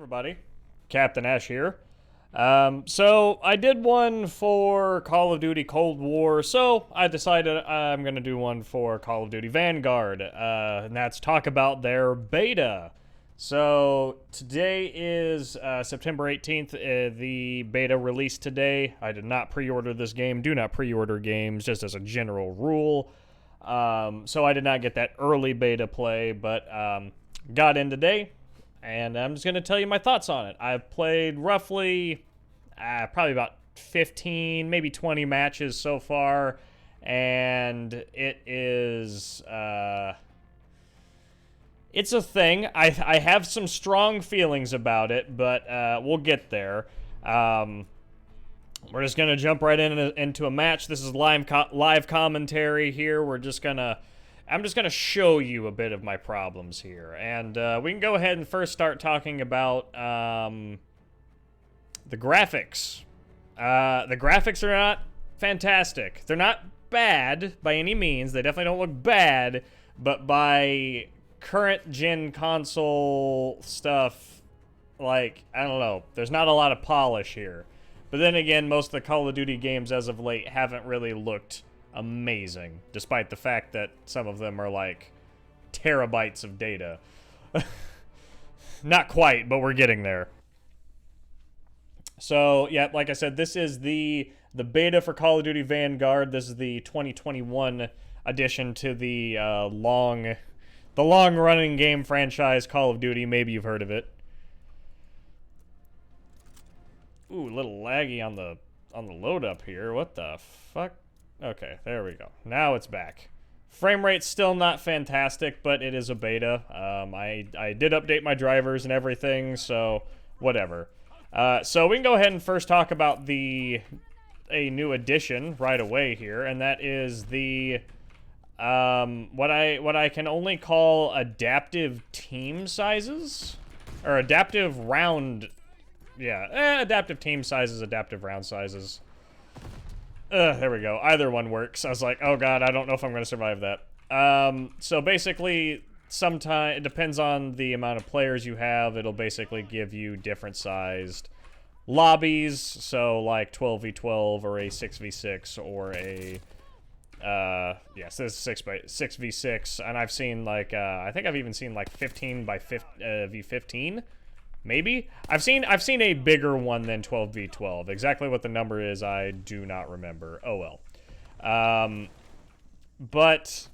everybody, Captain Ash here. So I did one for Call of Duty Cold War, so I decided I'm going to do one for Call of Duty Vanguard, and that's talk about their beta. So today is September 18th, the beta released today. I did not pre-order this game. Do not pre-order games, just as a general rule. So I did not get that early beta play, but got in today. And I'm just going to tell you my thoughts on it. I've played roughly, probably about 15, maybe 20 matches so far. And it is, it's a thing. I have some strong feelings about it, but we'll get there. We're just going to jump right into a match. This is live commentary here. I'm just going to show you a bit of my problems here. And we can go ahead and first start talking about the graphics. The graphics are not fantastic. They're not bad by any means. They definitely don't look bad. But by current gen console stuff, like, I don't know. There's not a lot of polish here. But then again, most of the Call of Duty games as of late haven't really looked amazing, despite the fact that some of them are like terabytes of data. Not quite, but we're getting there. So yeah, like I said, this is the beta for Call of Duty Vanguard. This is the 2021 addition to the long running game franchise Call of Duty. Maybe you've heard of it. Ooh, a little laggy on the load up here. What the fuck? Okay, there we go. Now it's back. Frame rate's still not fantastic, but it is a beta. I did update my drivers and everything, so whatever. So we can go ahead and first talk about a new addition right away here, and that is the what I can only call adaptive team sizes, or adaptive round. Yeah, adaptive team sizes, adaptive round sizes. There we go. Either one works. I was like, oh god, I don't know if I'm going to survive that. So basically, it depends on the amount of players you have. It'll basically give you different sized lobbies. So like 12v12 or a 6v6 or a, yes, this is 6v6. And I've seen like, I think I've even seen like 15 by v15. Maybe? I've seen a bigger one than 12v12. Exactly what the number is, I do not remember. Oh well. But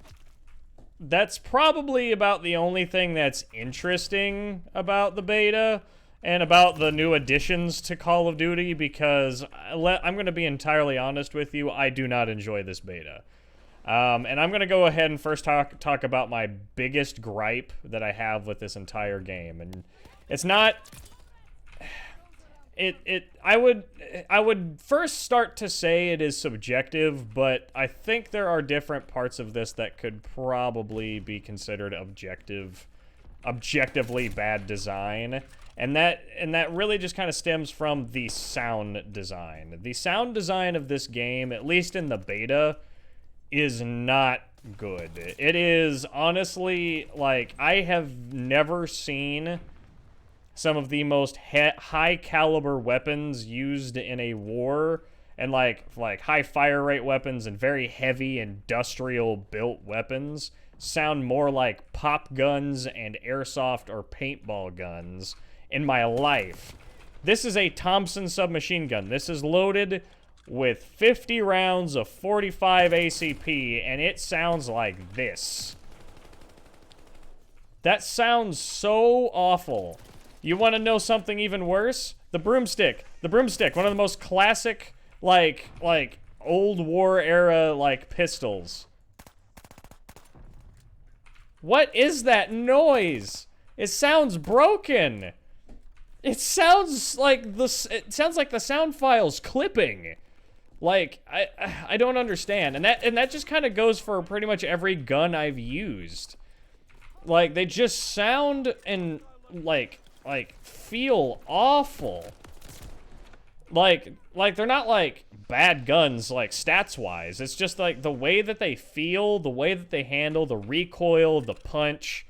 that's probably about the only thing that's interesting about the beta and about the new additions to Call of Duty, because I'm going to be entirely honest with you, I do not enjoy this beta. And I'm going to go ahead and first talk about my biggest gripe that I have with this entire game. And it's not, I would first start to say it is subjective, but I think there are different parts of this that could probably be considered objectively bad design. And that really just kind of stems from the sound design. The sound design of this game, at least in the beta, is not good. It is honestly, like, I have never seen some of the most high caliber weapons used in a war, and like high fire rate weapons and very heavy industrial built weapons sound more like pop guns and airsoft or paintball guns in my life. This is a Thompson submachine gun. This is loaded with 50 rounds of 45 ACP, and it sounds like this. That sounds so awful. You want to know something even worse? The broomstick. The broomstick, one of the most classic, like old war era, like, pistols. What is that noise? It sounds broken. It sounds like the sound file's clipping. Like, I don't understand. And that just kind of goes for pretty much every gun I've used. Like, they just sound and like feel awful. Like they're not like bad guns, like stats wise. It's just like the way that they feel, the way that they handle, the recoil, the punch,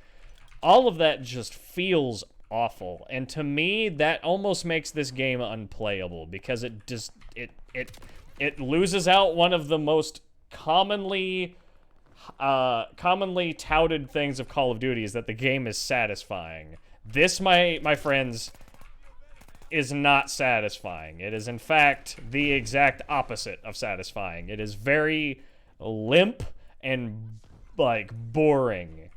all of that just feels awful. And to me, that almost makes this game unplayable because it just it loses out one of the most commonly touted things of Call of Duty is that the game is satisfying. This, my friends, is not satisfying. It is in fact the exact opposite of satisfying. It is very limp and like boring.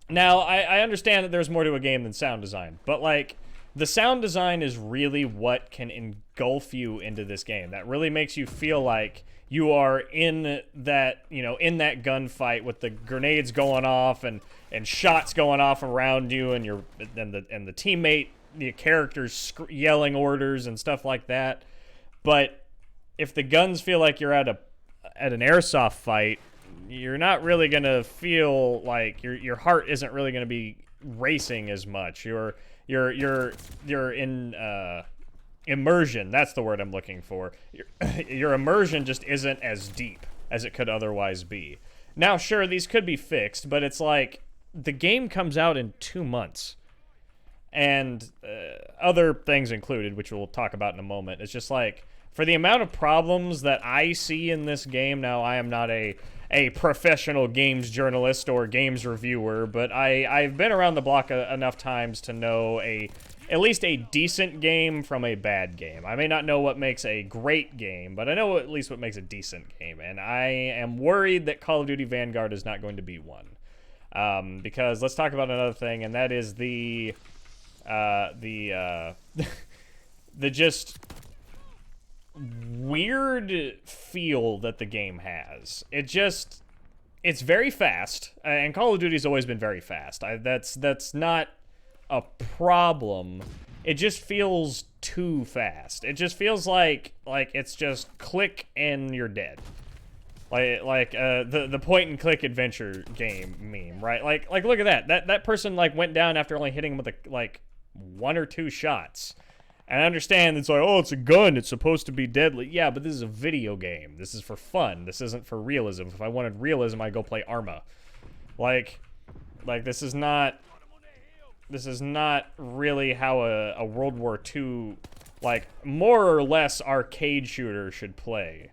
Now, I understand that there's more to a game than sound design, but like the sound design is really what can engulf you into this game. That really makes you feel like you are in that, you know, in that gunfight with the grenades going off and shots going off around you and the teammate, the characters yelling orders and stuff like that. But if the guns feel like you're at an airsoft fight, you're not really gonna feel like your heart isn't really gonna be racing as much. You're in immersion. That's the word I'm looking for. Your immersion just isn't as deep as it could otherwise be. Now, sure, these could be fixed, but it's like the game comes out in 2 months, and other things included, which we'll talk about in a moment. It's just like for the amount of problems that I see in this game. Now, I am not a professional games journalist or games reviewer, but I've been around the block enough times to know at least a decent game from a bad game. I may not know what makes a great game, but I know at least what makes a decent game, and I am worried that Call of Duty Vanguard is not going to be one. Because let's talk about another thing, and that is the just weird feel that the game has. It's very fast, and Call of Duty's always been very fast. That's not a problem. It just feels too fast. It just feels like it's just click and you're dead. Like the point and click adventure game meme, right? Like look at that person like went down after only hitting him with like 1 or 2 shots. And I understand it's like, oh, it's a gun, it's supposed to be deadly. Yeah, but this is a video game. This is for fun. This isn't for realism. If I wanted realism, I'd go play Arma. Like this is not really how a World War II, like, more or less arcade shooter should play.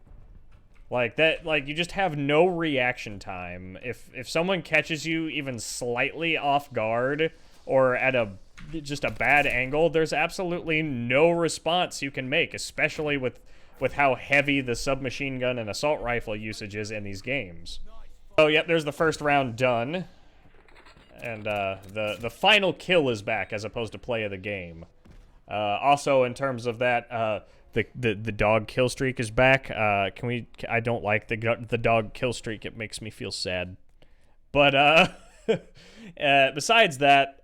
Like that, like you just have no reaction time. If someone catches you even slightly off guard or at just a bad angle, there's absolutely no response you can make, especially with how heavy the submachine gun and assault rifle usage is in these games. Oh, yep, there's the first round done. And the final kill is back as opposed to play of the game. Also, in terms of that, the dog kill streak is back. I don't like the dog kill streak. It makes me feel sad. But besides that,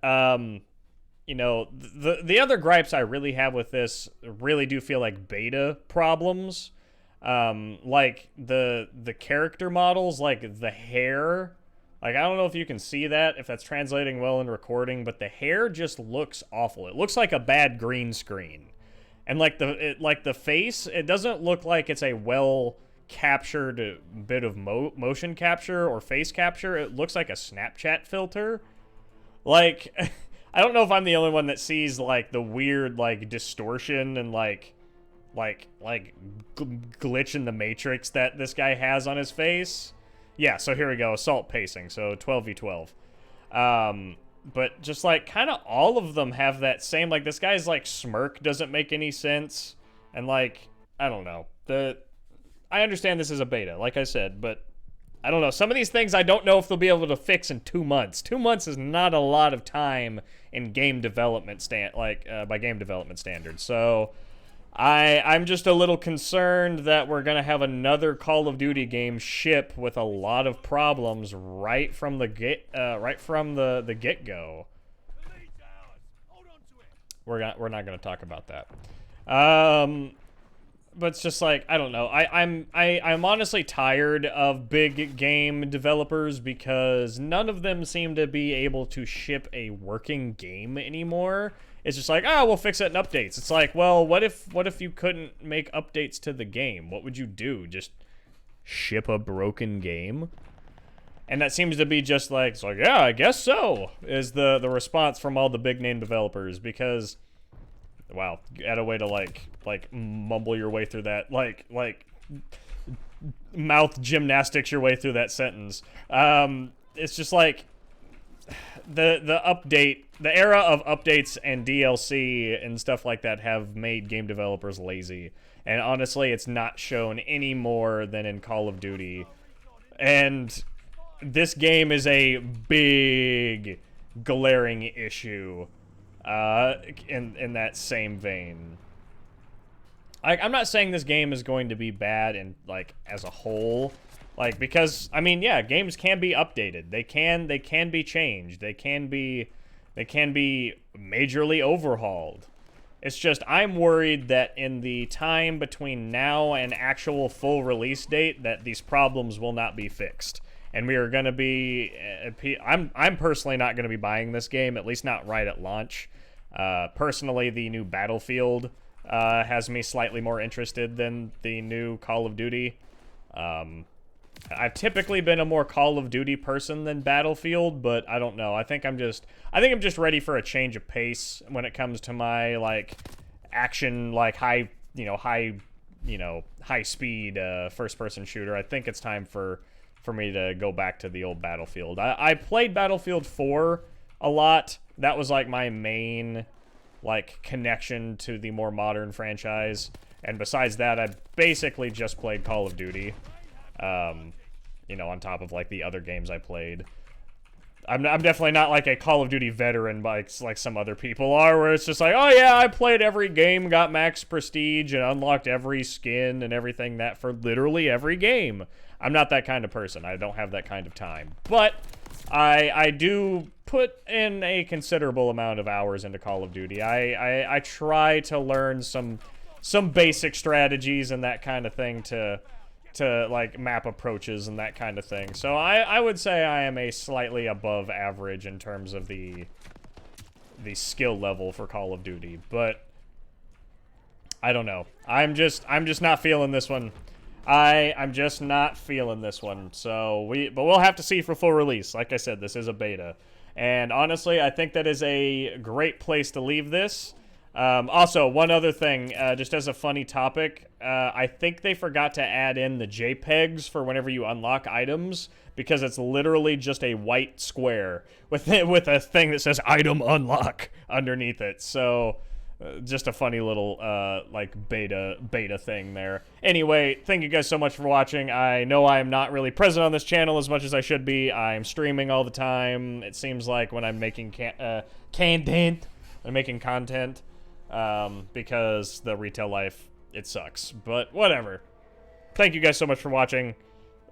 you know, the other gripes I really have with this really do feel like beta problems. Like the character models, like the hair. Like, I don't know if you can see that, if that's translating well in recording, but the hair just looks awful. It looks like a bad green screen. And like the face, it doesn't look like it's a well captured bit of motion capture or face capture. It looks like a Snapchat filter. Like, I don't know if I'm the only one that sees like the weird like distortion and like glitch in the matrix that this guy has on his face. Yeah, so here we go, assault pacing, so 12v12. But just like kind of all of them have that same, like this guy's like smirk doesn't make any sense. And like, I don't know. I understand this is a beta, like I said, but I don't know. Some of these things I don't know if they'll be able to fix in 2 months. 2 months is not a lot of time in game development by game development standards. So I'm just a little concerned that we're gonna have another Call of Duty game ship with a lot of problems right from the get-go. We're not gonna talk about that. But it's just like, I don't know. I'm honestly tired of big game developers because none of them seem to be able to ship a working game anymore. It's just like, oh, we'll fix it in updates. It's like, well, what if you couldn't make updates to the game? What would you do? Just ship a broken game? And that seems to be just like, it's like, yeah, I guess so, is the response from all the big name developers, because, wow, add a way to like mumble your way through that, like mouth gymnastics your way through that sentence. It's just like the era of updates and DLC and stuff like that have made game developers lazy. And honestly, it's not shown any more than in Call of Duty. And this game is a big, glaring issue in that same vein. I'm not saying this game is going to be bad and like as a whole, like, because I mean, yeah, games can be updated. They can be changed. They can be majorly overhauled. It's just I'm worried that in the time between now and actual full release date that these problems will not be fixed. And we are going to be I'm personally not going to be buying this game, at least not right at launch. Personally, the new Battlefield has me slightly more interested than the new Call of Duty. I've typically been a more Call of Duty person than Battlefield, but I don't know. I think I'm just ready for a change of pace when it comes to my like action, like high speed first person shooter. I think it's time for me to go back to the old Battlefield. I played Battlefield 4 a lot. That was like my main like connection to the more modern franchise. And besides that, I basically just played Call of Duty. On top of like the other games I played. I'm definitely not like a Call of Duty veteran like some other people are, where it's just like, oh yeah, I played every game, got max prestige, and unlocked every skin and everything that for literally every game. I'm not that kind of person. I don't have that kind of time. But I do put in a considerable amount of hours into Call of Duty. I try to learn some basic strategies and that kind of thing to like map approaches and that kind of thing. So I would say I am a slightly above average in terms of the skill level for Call of Duty, but I don't know. I'm just not feeling this one. I'm just not feeling this one. So but we'll have to see for full release. Like I said, this is a beta. And honestly, I think that is a great place to leave this. Also, one other thing, just as a funny topic, I think they forgot to add in the JPEGs for whenever you unlock items, because it's literally just a white square with a thing that says item unlock underneath it. So, just a funny little, like, beta thing there. Anyway, thank you guys so much for watching. I know I am not really present on this channel as much as I should be. I'm streaming all the time. It seems like when I'm making content, because the retail life, it sucks. But whatever. Thank you guys so much for watching.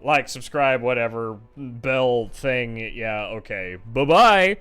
Like, subscribe, whatever. Bell thing. Yeah, okay. Bye-bye.